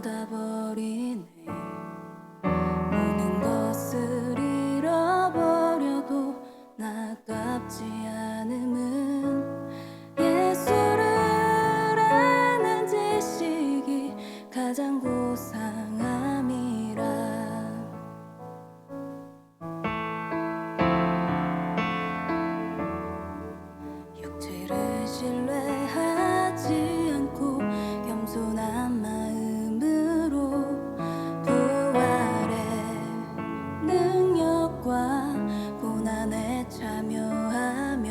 쏟아버리네. 모든 것을 잃어버려도 나깝지 않음은 예수를 아는 지식이 가장 고상함이라. 육체를 신뢰하지 않고 겸손한 마음으로 부활의 능력과 고난에 참여하며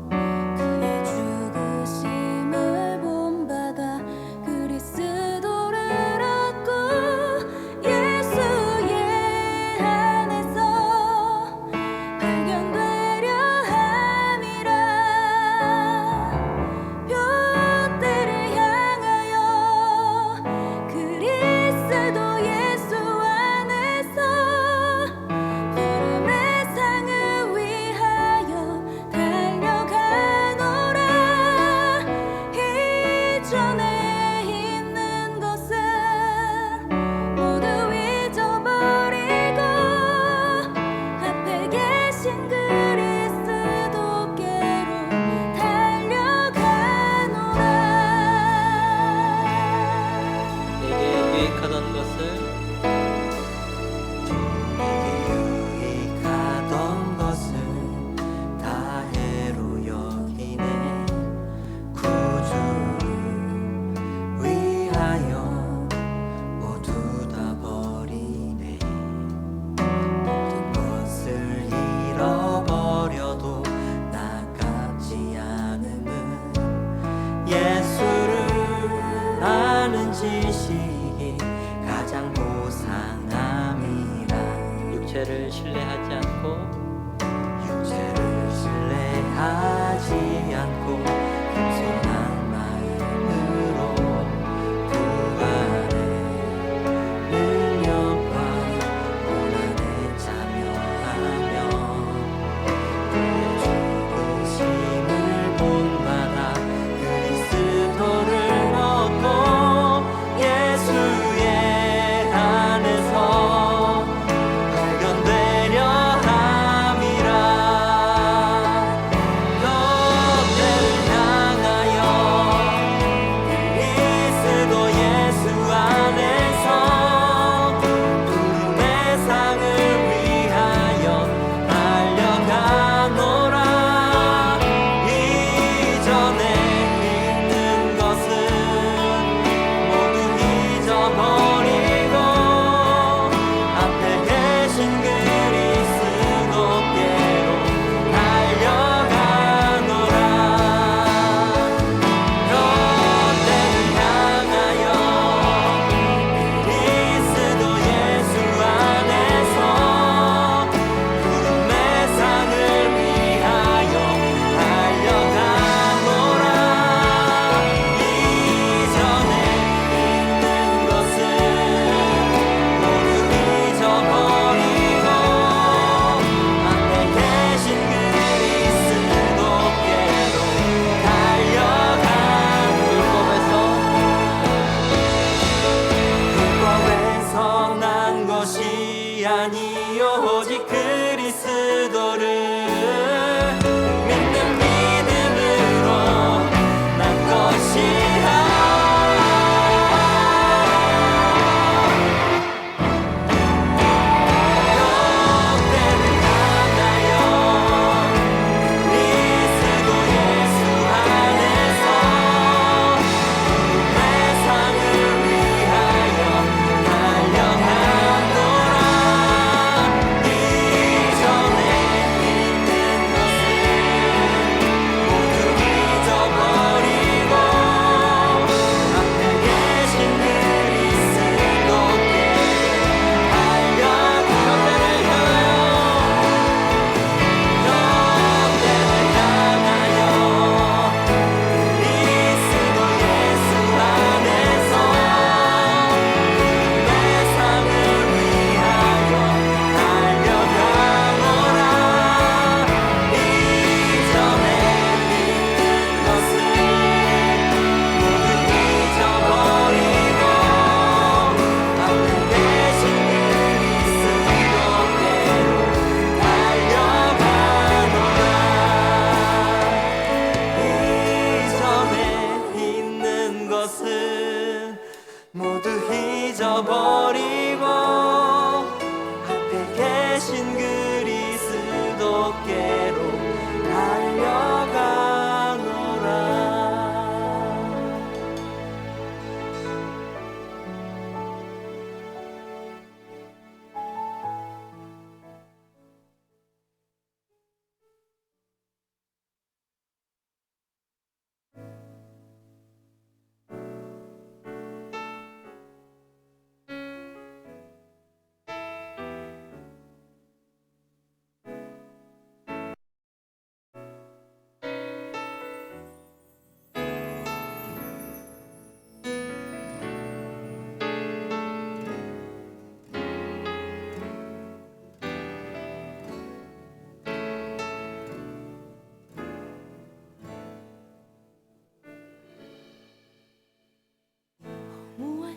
그의 죽으심을 본받아 그리스도를 얻고 예수의 안에서 발견되려 함이라. 뼈대를 향하여 그리스도 예수 안에서 푸름의 상을 위하여 달려가노라. 이전에 있는 것은 모두 잊어버리고 앞에 계신 그리스도께로 달려가노라. 내게 유익하던 것을 다 해로 여기네. 구주를 위하여 모두 다 버리네. 모든 것을 잃어버려도 나깝지 않음은 예수를 아는 지식이 가장 고상함이라. 육체를 신뢰하지 않고 육체를 신뢰하지 않고 겸손한 마음으로 부활의 능력과 고난에 참여하며 그의 죽으심을 본받아 그리스도를 얻고 예수의 안에서 발견되려 함이라. 뼈대를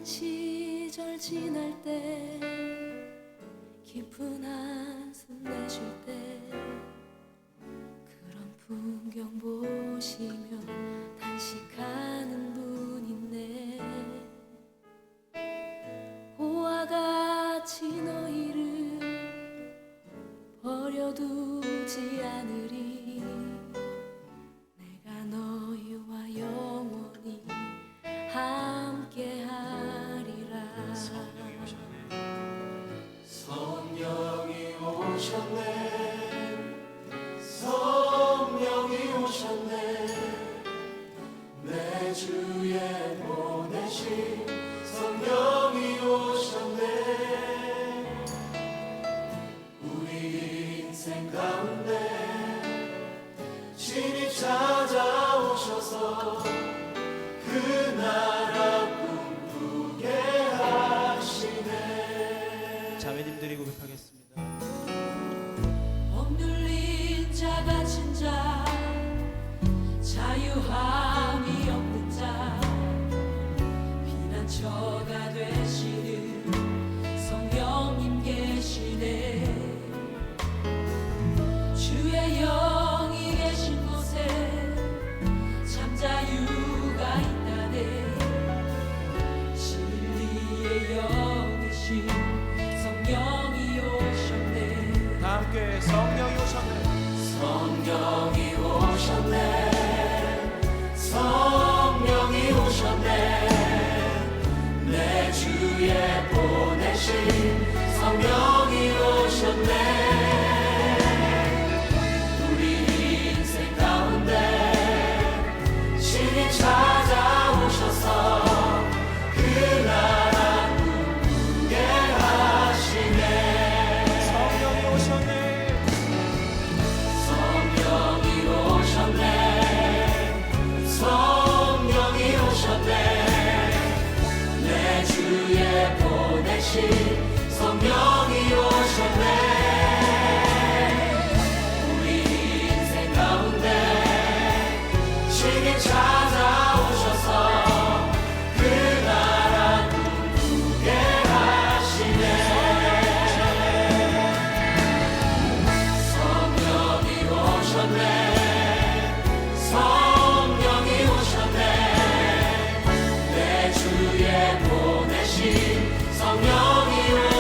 시절 지날 때 깊은 한숨 내쉴 때 그런 풍경 보시며 단식하는 분 있네. 고와 같이 너희를 버려두지 않으리. 내가 너희와 영원히 함께하리라. 성령이 오셨네. 성령이 오셨네. 내 주에 보내신 성령이 오셨네. 우리 인생 가운데 신이 찾아오셔서 그 나라 꿈꾸게 하시네. 자매님들이 고백하겠습니다. 억눌린 자 갇힌 자 자유함이 없는 자 피난처가 되시는 성령님 계시네. 주의 영이 계신 곳에 참 자유가 있다네. 진리의 영이신 성령이 오셨네. 다 함께 성령이 오셨네. 성령이 오셨네. 성령이 오셨네. 내 주에 보내신 성령이 오셨네. 우리 인생 가운데 신이 찾아오셔서 그 나라 꿈꾸게 하시네. 성령이 오셨네. 성령이 오셨네. 성령이 오셨네. 내 주에 보내신 성령이 오셨네. 우리 인생 가운데 신이 찾아오셔서 그 나라 꿈꾸게 하시네. 성령이 오셨네. 성령이 오셨네. 내 주에 보내신 성령이 오셨네.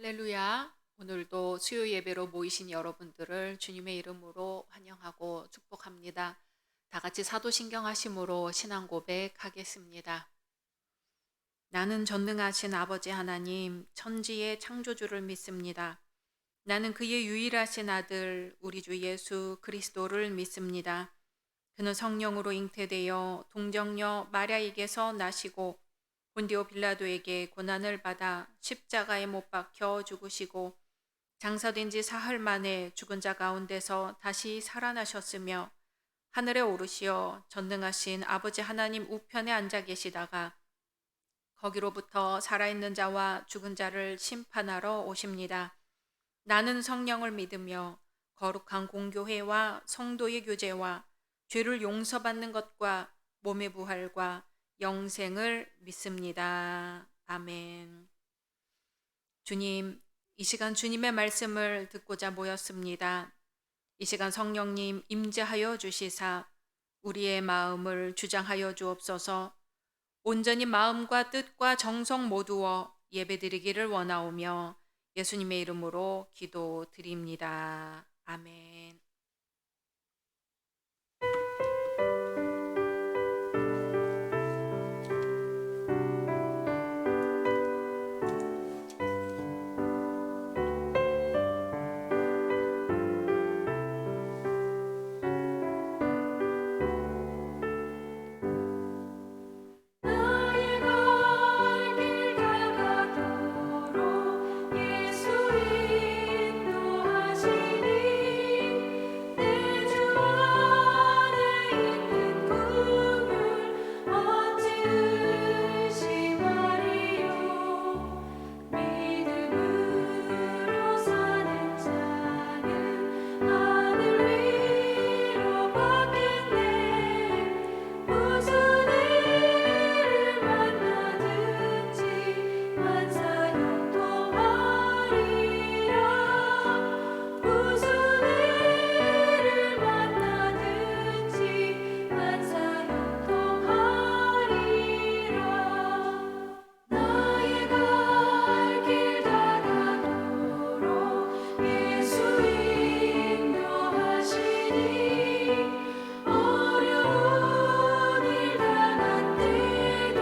할렐루야. 오늘도 수요 예배로 모이신 여러분들을 주님의 이름으로 환영하고 축복합니다. 다 같이 사도신경 하심으로 신앙 고백하겠습니다. 나는 전능하신 아버지 하나님, 천지의 창조주를 믿습니다. 나는 그의 유일하신 아들, 우리 주 예수 그리스도를 믿습니다. 그는 성령으로 잉태되어 동정녀 마리아에게서 나시고 본디오 빌라도에게 고난을 받아 십자가에 못 박혀 죽으시고 장사된 지 사흘 만에 죽은 자 가운데서 다시 살아나셨으며 하늘에 오르시어 전능하신 아버지 하나님 우편에 앉아 계시다가 거기로부터 살아있는 자와 죽은 자를 심판하러 오십니다. 나는 성령을 믿으며 거룩한 공교회와 성도의 교제와 죄를 용서받는 것과 몸의 부활과 영생을 믿습니다. 아멘. 주님, 이 시간 주님의 말씀을 듣고자 모였습니다. 이 시간 성령님 임재하여 주시사 우리의 마음을 주장하여 주옵소서. 온전히 마음과 뜻과 정성 모두어 예배드리기를 원하오며 예수님의 이름으로 기도드립니다. 아멘. 나의 갈 길 다가도록 예수 인도하시니 내 주 안에 있는 꿈을 어찌 의심하리요. 믿음으로 사는 자는 하늘 위로 받겠네. 무슨 일을 만나든지 만사 형통하리라. 무슨 일을 만나든지 만사 형통하리라. 나의 갈 길 다가도록 예수 인도하시니 어려운 일 당한 때도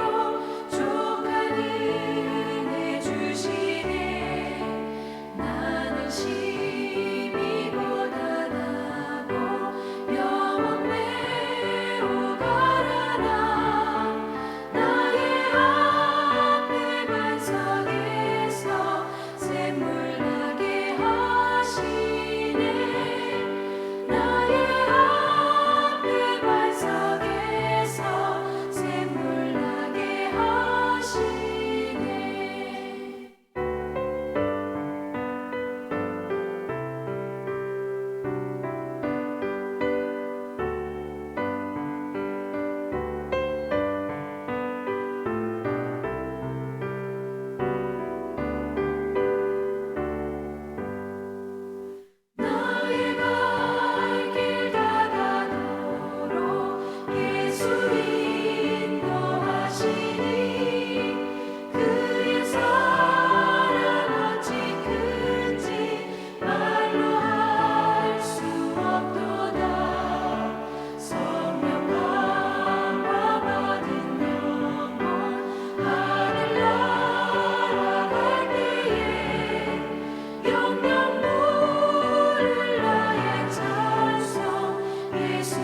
족한 은혜 주시네. 나는 심히 고단하고 영혼 매우 가라나 나의 앞에 반석에서 샘물 나게 하시네. 나의 앞에 반석에서 샘물 나게 하시네. 나의 갈 길 다가도록 예수 인도하시니 그의 사랑 어찌 큰지 말로 할 수 없도다. 성령 강화 받은 영혼 하늘나라 갈 때에 영영 물을 나의 찬송 예수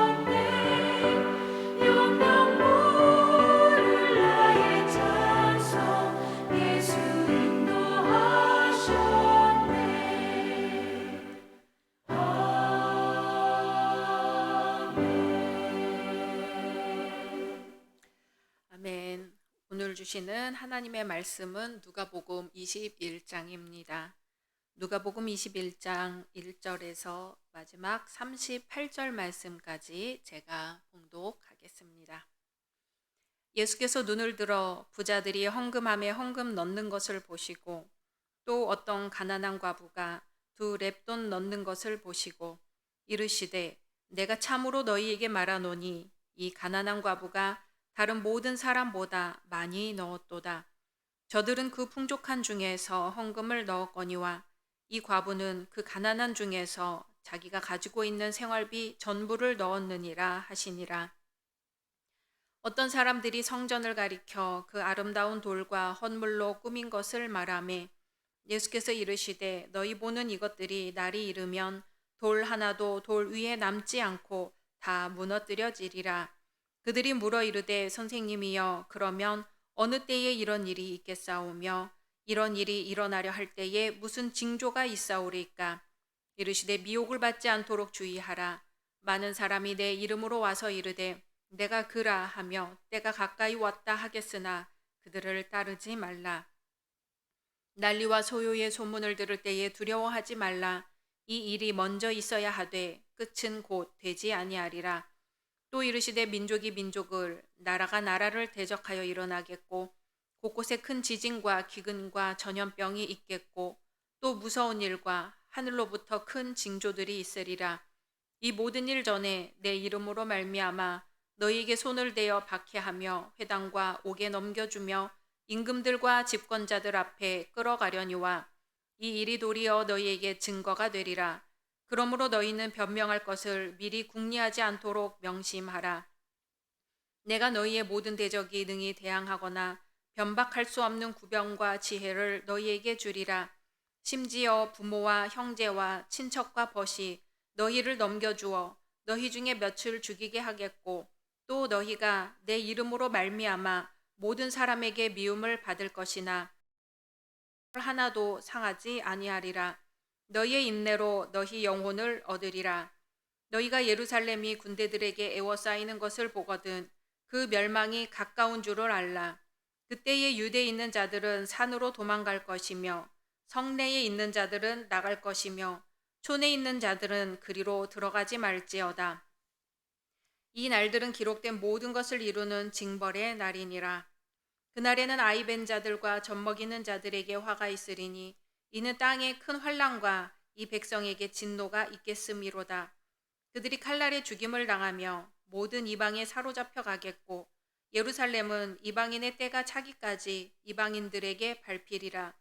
인도하셨네. 영영 물을 나의 찬송 예수 인도하셨네. 아멘. 오늘 주시는 하나님의 말씀은 누가복음 21장입니다. 누가복음 21장 1절에서 마지막 38절 말씀까지 제가 봉독하겠습니다. 예수께서 눈을 들어 부자들이 헌금함에 헌금 넣는 것을 보시고 또 어떤 가난한 과부가 2렙돈 넣는 것을 보시고 이르시되 내가 참으로 너희에게 말하노니 이 가난한 과부가 다른 모든 사람보다 많이 넣었도다. 저들은 그 풍족한 중에서 헌금을 넣었거니와 이 과부는 그 가난한 중에서 자기가 가지고 있는 생활비 전부를 넣었느니라 하시니라. 어떤 사람들이 성전을 가리켜 그 아름다운 돌과 헌물로 꾸민 것을 말하매 예수께서 이르시되 너희 보는 이것들이 날이 이르면 돌 하나도 돌 위에 남지 않고 다 무너뜨려지리라. 그들이 물어 이르되 선생님이여 그러면 어느 때에 이런 일이 있겠사오며 이런 일이 일어나려 할 때에 무슨 징조가 있사오리까? 이르시되 미혹을 받지 않도록 주의하라. 많은 사람이 내 이름으로 와서 이르되 내가 그라 하며 때가 가까이 왔다 하겠으나 그들을 따르지 말라. 난리와 소요의 소문을 들을 때에 두려워하지 말라. 이 일이 먼저 있어야 하되 끝은 곧 되지 아니하리라. 또 이르시되 민족이 민족을 나라가 나라를 대적하여 일어나겠고 곳곳에 큰 지진과 기근과 전염병이 있겠고 또 무서운 일과 하늘로부터 큰 징조들이 있으리라. 이 모든 일 전에 내 이름으로 말미암아 너희에게 손을 대어 박해하며 회당과 옥에 넘겨주며 임금들과 집권자들 앞에 끌어가려니와 이 일이 도리어 너희에게 증거가 되리라. 그러므로 너희는 변명할 것을 미리 궁리하지 않도록 명심하라. 내가 너희의 모든 대적이 능히 대항하거나 변박할 수 없는 구병과 지혜를 너희에게 주리라. 심지어 부모와 형제와 친척과 벗이 너희를 넘겨주어 너희 중에 몇을 죽이게 하겠고 또 너희가 내 이름으로 말미암아 모든 사람에게 미움을 받을 것이나 하나도 상하지 아니하리라. 너희의 인내로 너희 영혼을 얻으리라. 너희가 예루살렘이 군대들에게 에워싸이는 것을 보거든 그 멸망이 가까운 줄을 알라. 그때에 유대에 있는 자들은 산으로 도망갈 것이며 성내에 있는 자들은 나갈 것이며 촌에 있는 자들은 그리로 들어가지 말지어다. 이 날들은 기록된 모든 것을 이루는 징벌의 날이니라. 그날에는 아이 벤 자들과 젖먹이는 자들에게 화가 있으리니 이는 땅에 큰 환난과 이 백성에게 진노가 있겠음이로다. 그들이 칼날에 죽임을 당하며 모든 이방에 사로잡혀 가겠고 예루살렘은 이방인의 때가 차기까지 이방인들에게 밟히리라.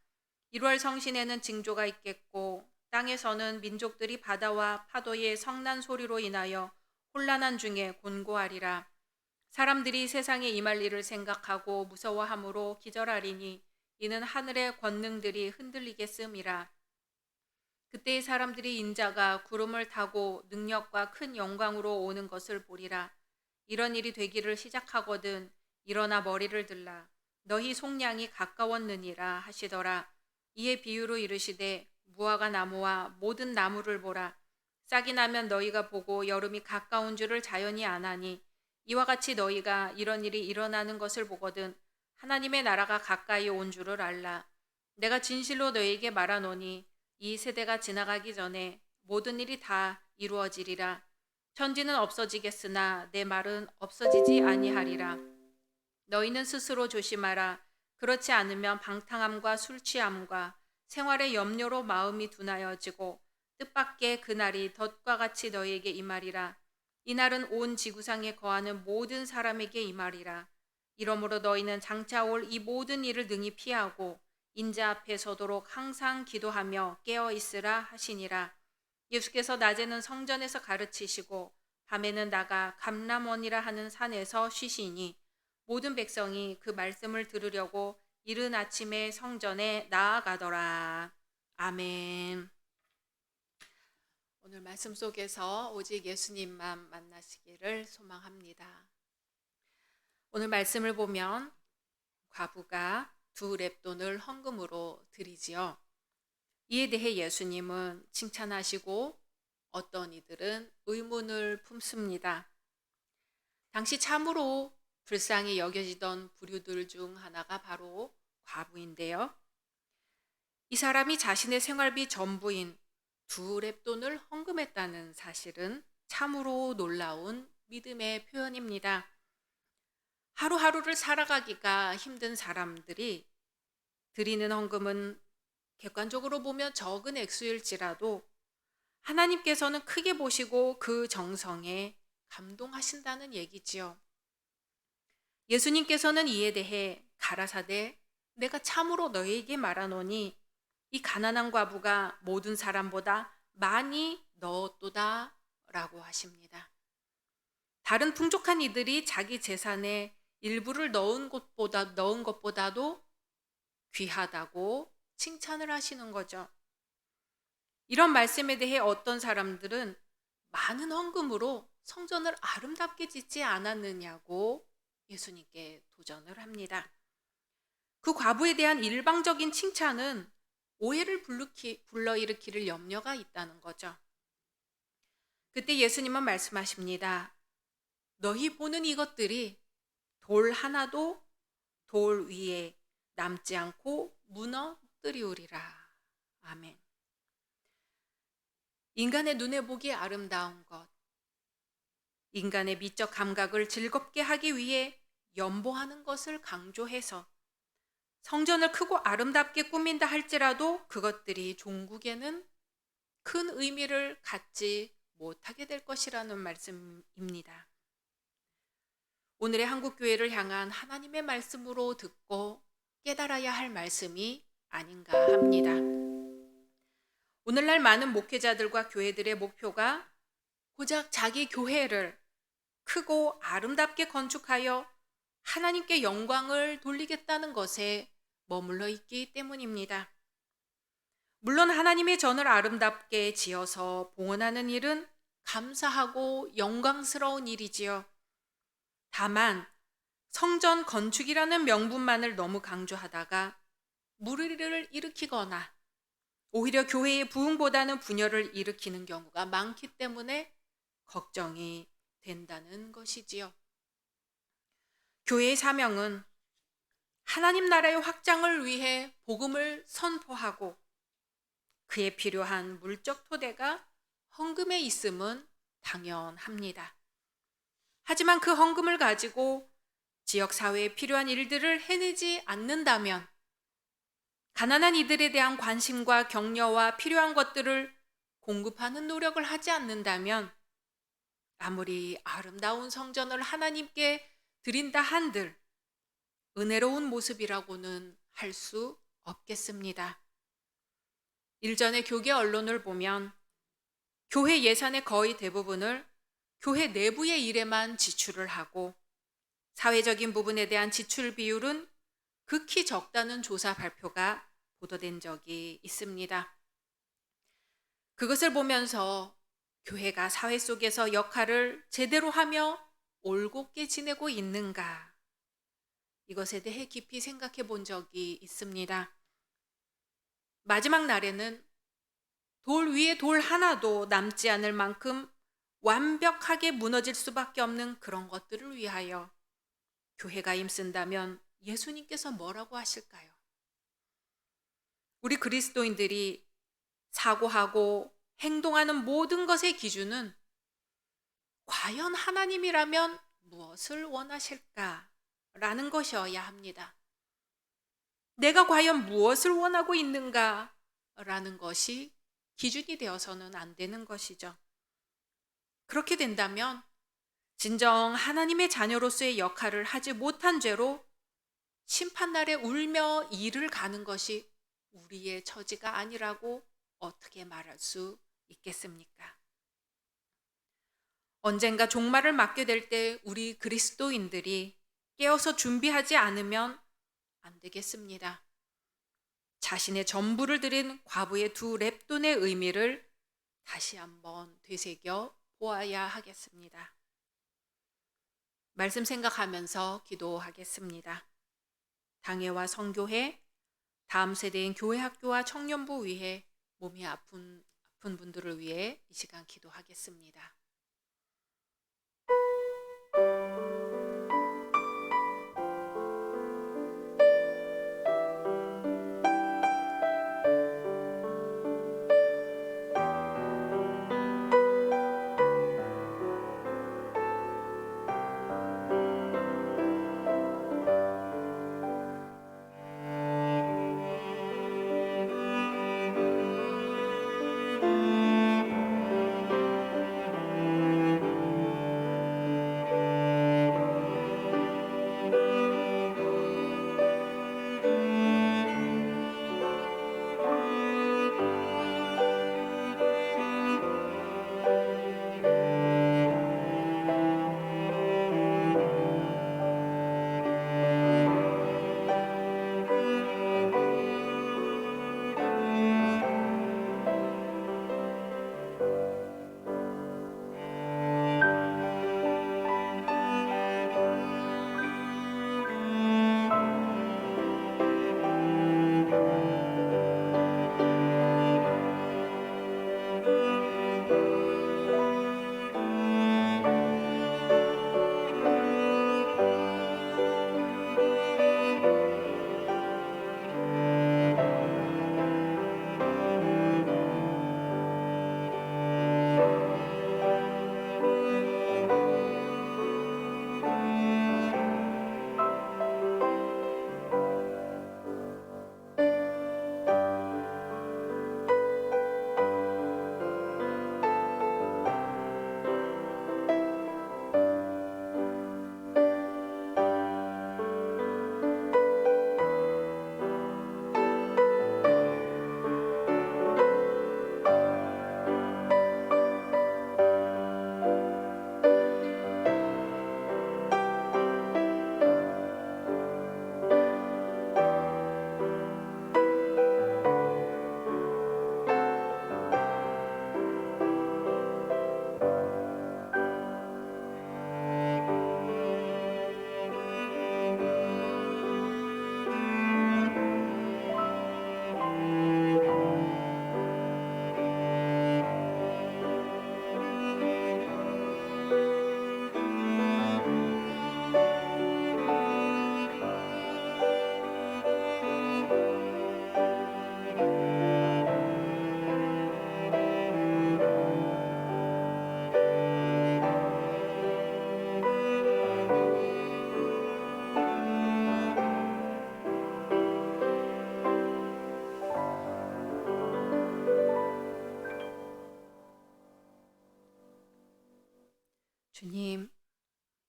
1월 성신에는 징조가 있겠고 땅에서는 민족들이 바다와 파도의 성난 소리로 인하여 혼란한 중에 곤고하리라. 사람들이 세상에 임할 일을 생각하고 무서워함으로 기절하리니 이는 하늘의 권능들이 흔들리겠음이라. 그때의 사람들이 인자가 구름을 타고 능력과 큰 영광으로 오는 것을 보리라. 이런 일이 되기를 시작하거든 일어나 머리를 들라. 너희 속량이 가까웠느니라 하시더라. 이에 비유로 이르시되 무화과 나무와 모든 나무를 보라. 싹이 나면 너희가 보고 여름이 가까운 줄을 자연히 아나니 이와 같이 너희가 이런 일이 일어나는 것을 보거든 하나님의 나라가 가까이 온 줄을 알라. 내가 진실로 너희에게 말하노니 이 세대가 지나가기 전에 모든 일이 다 이루어지리라. 천지는 없어지겠으나 내 말은 없어지지 아니하리라. 너희는 스스로 조심하라. 그렇지 않으면 방탕함과 술취함과 생활의 염려로 마음이 둔하여지고 뜻밖의 그날이 덫과 같이 너희에게 임하리라. 이날은 온 지구상에 거하는 모든 사람에게 임하리라. 이러므로 너희는 장차 올 이 모든 일을 능히 피하고 인자 앞에 서도록 항상 기도하며 깨어 있으라 하시니라. 예수께서 낮에는 성전에서 가르치시고 밤에는 나가 감람원이라 하는 산에서 쉬시니 모든 백성이 그 말씀을 들으려고 이른 아침에 성전에 나아가더라. 아멘. 오늘 말씀 속에서 오직 예수님만 만나시기를 소망합니다. 오늘 말씀을 보면 과부가 2렙돈을 헌금으로 드리지요. 이에 대해 예수님은 칭찬하시고 어떤 이들은 의문을 품습니다. 당시 참으로 불쌍히 여겨지던 부류들 중 하나가 바로 과부인데요. 이 사람이 자신의 생활비 전부인 2렙돈을 헌금했다는 사실은 참으로 놀라운 믿음의 표현입니다. 하루하루를 살아가기가 힘든 사람들이 드리는 헌금은 객관적으로 보면 적은 액수일지라도 하나님께서는 크게 보시고 그 정성에 감동하신다는 얘기지요. 예수님께서는 이에 대해 가라사대 내가 참으로 너희에게 말하노니 이 가난한 과부가 모든 사람보다 많이 넣었도다 라고 하십니다. 다른 풍족한 이들이 자기 재산의 일부를 넣은 것보다도 귀하다고 칭찬을 하시는 거죠. 이런 말씀에 대해 어떤 사람들은 많은 헌금으로 성전을 아름답게 짓지 않았느냐고 예수님께 도전을 합니다. 그 과부에 대한 일방적인 칭찬은 오해를 불러일으킬 염려가 있다는 거죠. 그때 예수님은 말씀하십니다. 너희 보는 이것들이 돌 하나도 돌 위에 남지 않고 무너뜨리우리라. 아멘. 인간의 눈에 보기 아름다운 것, 인간의 미적 감각을 즐겁게 하기 위해 연보하는 것을 강조해서 성전을 크고 아름답게 꾸민다 할지라도 그것들이 종국에는 큰 의미를 갖지 못하게 될 것이라는 말씀입니다. 오늘의 한국교회를 향한 하나님의 말씀으로 듣고 깨달아야 할 말씀이 아닌가 합니다. 오늘날 많은 목회자들과 교회들의 목표가 고작 자기 교회를 크고 아름답게 건축하여 하나님께 영광을 돌리겠다는 것에 머물러 있기 때문입니다. 물론 하나님의 전을 아름답게 지어서 봉헌하는 일은 감사하고 영광스러운 일이지요. 다만 성전 건축이라는 명분만을 너무 강조하다가 무리를 일으키거나 오히려 교회의 부흥보다는 분열을 일으키는 경우가 많기 때문에 걱정이 된다는 것이지요. 교회의 사명은 하나님 나라의 확장을 위해 복음을 선포하고 그에 필요한 물적 토대가 헌금에 있음은 당연합니다. 하지만 그 헌금을 가지고 지역 사회에 필요한 일들을 해내지 않는다면, 가난한 이들에 대한 관심과 격려와 필요한 것들을 공급하는 노력을 하지 않는다면 아무리 아름다운 성전을 하나님께 드린다 한들 은혜로운 모습이라고는 할 수 없겠습니다. 일전에 교계 언론을 보면 교회 예산의 거의 대부분을 교회 내부의 일에만 지출을 하고 사회적인 부분에 대한 지출 비율은 극히 적다는 조사 발표가 보도된 적이 있습니다. 그것을 보면서 교회가 사회 속에서 역할을 제대로 하며 올곧게 지내고 있는가? 이것에 대해 깊이 생각해 본 적이 있습니다. 마지막 날에는 돌 위에 돌 하나도 남지 않을 만큼 완벽하게 무너질 수밖에 없는 그런 것들을 위하여 교회가 힘쓴다면 예수님께서 뭐라고 하실까요? 우리 그리스도인들이 사고하고 행동하는 모든 것의 기준은 과연 하나님이라면 무엇을 원하실까라는 것이어야 합니다. 내가 과연 무엇을 원하고 있는가라는 것이 기준이 되어서는 안 되는 것이죠. 그렇게 된다면 진정 하나님의 자녀로서의 역할을 하지 못한 죄로 심판날에 울며 이를 가는 것이 우리의 처지가 아니라고 어떻게 말할 수 있겠습니까? 언젠가 종말을 맞게 될 때 우리 그리스도인들이 깨어서 준비하지 않으면 안 되겠습니다. 자신의 전부를 드린 과부의 두 렙돈의 의미를 다시 한번 되새겨 보아야 하겠습니다. 말씀 생각하면서 기도하겠습니다. 당회와 성교회, 다음 세대인 교회 학교와 청년부 위해 몸이 아픈 분들을 위해 이 시간 기도하겠습니다.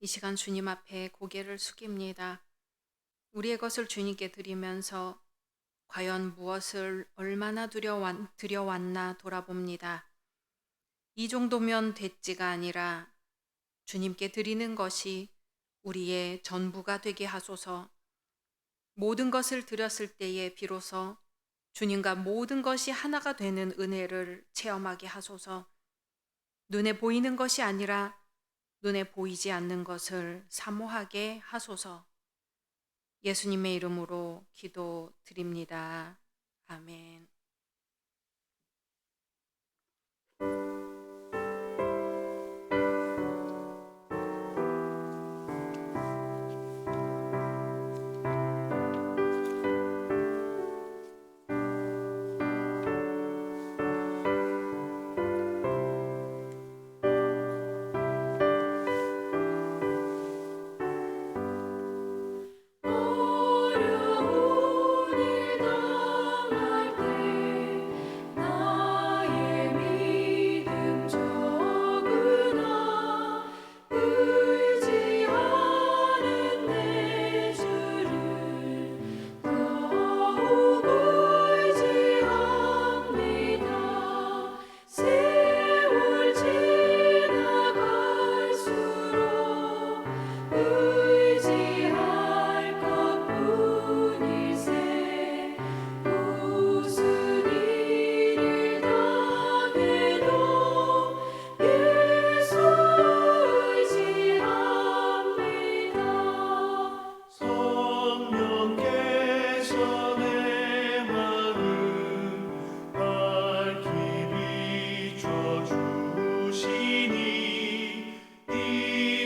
이 시간 주님 앞에 고개를 숙입니다. 우리의 것을 주님께 드리면서 과연 무엇을 얼마나 드려왔나 돌아봅니다. 이 정도면 됐지가 아니라 주님께 드리는 것이 우리의 전부가 되게 하소서. 모든 것을 드렸을 때에 비로소 주님과 모든 것이 하나가 되는 은혜를 체험하게 하소서. 눈에 보이는 것이 아니라 눈에 보이지 않는 것을 사모하게 하소서. 예수님의 이름으로 기도드립니다. 아멘. 어려운 일 당할 때 나의 믿음 적으나 의지하는 내 주를 더욱 의지합니다. 세월 지나갈수록 의지할 것뿐일세. 무슨 일을 당해도 예수 의지합니다. 성령께서 내 마음 밝히 비춰주시니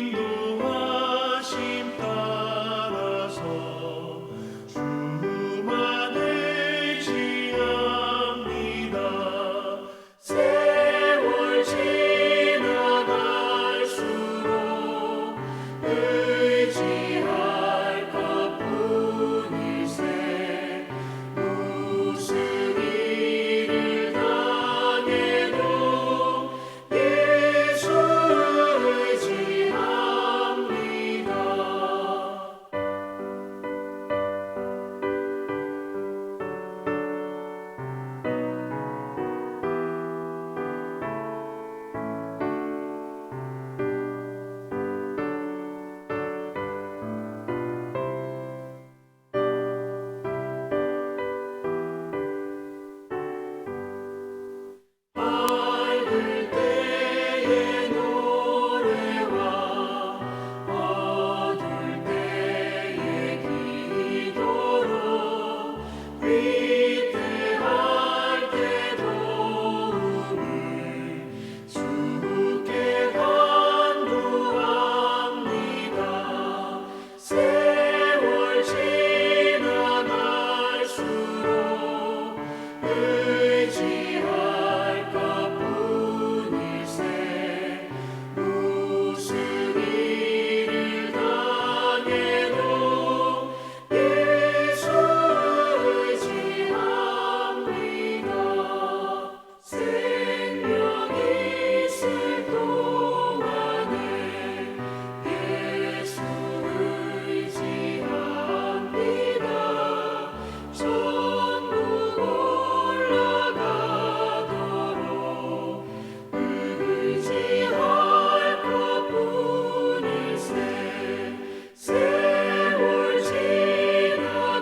인도하심 따라서 주만 의지합니다. 세월 지나갈수록 의지할 것뿐일세. 무슨 일을 당해도 예수 의지합니다. 밝을 때의 노래와 어두울 때의 기도로 위태할 때 도움을 주께 간구합니다. 세월 지나갈수록 의지할 것뿐일세. 무슨 일을 당해도 예수 의지합니다. 생명 있을 동안에 예수 의지합니다. 천국 올라가도록 의지할 것뿐일세. 세월 지나갈수록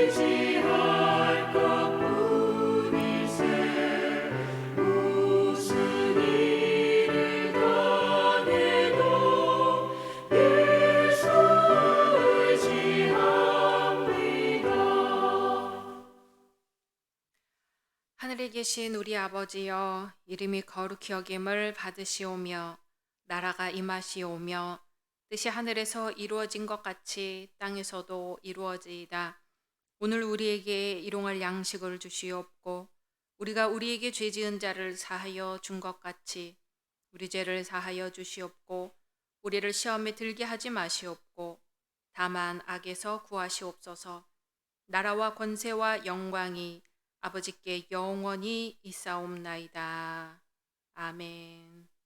의지할 것뿐일세. 무슨 일을 당해도 예수 의지합니다. 하늘에 계신 우리 아버지여, 이름이 거룩히 여김을 받으시오며 나라가 임하시오며 뜻이 하늘에서 이루어진 것 같이 땅에서도 이루어지이다. 오늘 우리에게 일용할 양식을 주시옵고 우리가 우리에게 죄 지은 자를 사하여 준 것 같이 우리 죄를 사하여 주시옵고 우리를 시험에 들게 하지 마시옵고 다만 악에서 구하시옵소서. 나라와 권세와 영광이 아버지께 영원히 있사옵나이다. 아멘.